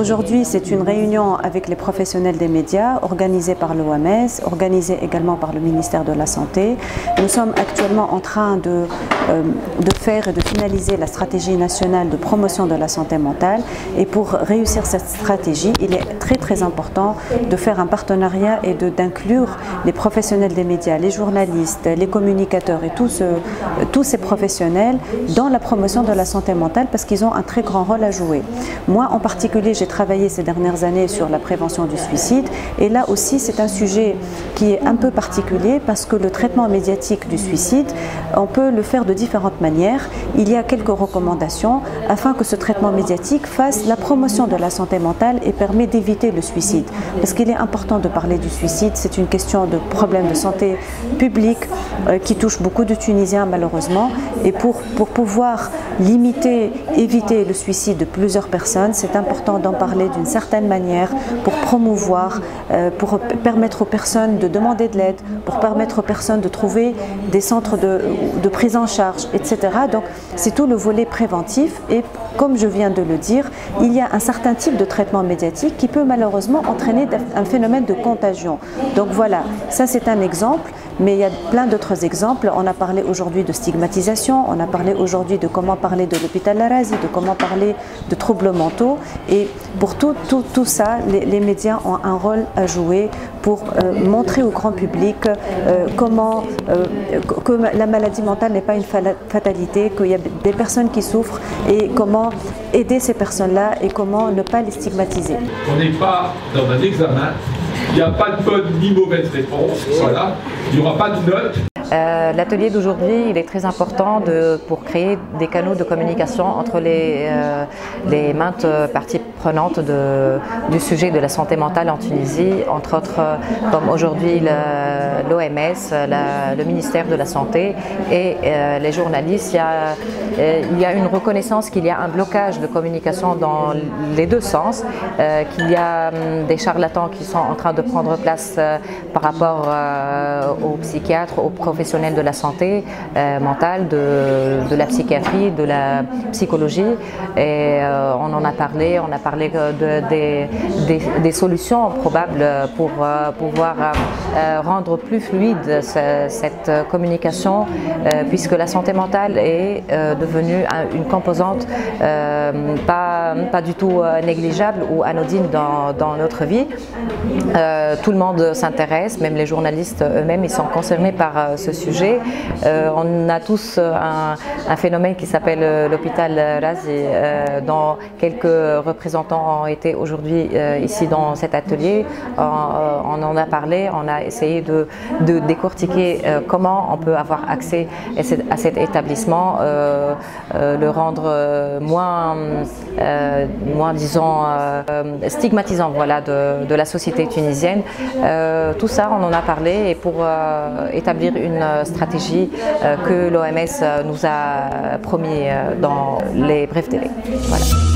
Aujourd'hui, c'est une réunion avec les professionnels des médias organisée par l'OMS, organisée également par le ministère de la Santé. Nous sommes actuellement en train de faire et de finaliser la stratégie nationale de promotion de la santé mentale. Et pour réussir cette stratégie, il est très important de faire un partenariat et d'inclure les professionnels des médias, les journalistes, les communicateurs et tous ces professionnels dans la promotion de la santé mentale parce qu'ils ont un très grand rôle à jouer. Moi, en particulier, j'ai travaillé ces dernières années sur la prévention du suicide et là aussi c'est un sujet qui est un peu particulier parce que le traitement médiatique du suicide, on peut le faire de différentes manières. Il y a quelques recommandations afin que ce traitement médiatique fasse la promotion de la santé mentale et permet d'éviter le suicide. Parce qu'il est important de parler du suicide, c'est une question de problème de santé publique qui touche beaucoup de Tunisiens malheureusement et pour pouvoir limiter, éviter le suicide de plusieurs personnes, c'est important d'en parler d'une certaine manière pour promouvoir, pour permettre aux personnes de demander de l'aide, pour permettre aux personnes de trouver des centres de prise en charge, etc. Donc c'est tout le volet préventif et comme je viens de le dire, il y a un certain type de traitement médiatique qui peut malheureusement entraîner un phénomène de contagion. Donc voilà, ça c'est un exemple. Mais il y a plein d'autres exemples. On a parlé aujourd'hui de stigmatisation, on a parlé aujourd'hui de comment parler de l'hôpital Larazi, de comment parler de troubles mentaux. Et pour tout ça, les médias ont un rôle à jouer pour montrer au grand public que la maladie mentale n'est pas une fatalité, qu'il y a des personnes qui souffrent et comment aider ces personnes-là et comment ne pas les stigmatiser. On n'est pas dans un examen. Il n'y a pas de bonne ni mauvaise réponse, voilà. Il n'y aura pas de notes. L'atelier d'aujourd'hui, il est très important pour créer des canaux de communication entre les maintes parties prenantes du sujet de la santé mentale en Tunisie, entre autres comme aujourd'hui l'OMS, le ministère de la Santé et les journalistes. Il y a une reconnaissance qu'il y a un blocage de communication dans les deux sens, qu'il y a des charlatans qui sont en train de prendre place par rapport aux psychiatres, aux professionnels de la santé mentale, de la psychiatrie, de la psychologie. Et on en a parlé, des solutions probables pour pouvoir rendre plus fluide cette communication, puisque la santé mentale est devenue une composante pas du tout négligeable ou anodine dans notre vie. Tout le monde s'intéresse, même les journalistes eux-mêmes, ils sont concernés par ce sujet. On a tous un phénomène qui s'appelle l'hôpital Larazi, dont quelques représentants ont été aujourd'hui ici dans cet atelier. On en a parlé, on a essayé de décortiquer comment on peut avoir accès à cet établissement, le rendre moins disons, stigmatisant, voilà, de la société tunisienne. Tout ça, on en a parlé et pour établir une stratégie que l'OMS nous a promis dans les brefs délais. Voilà.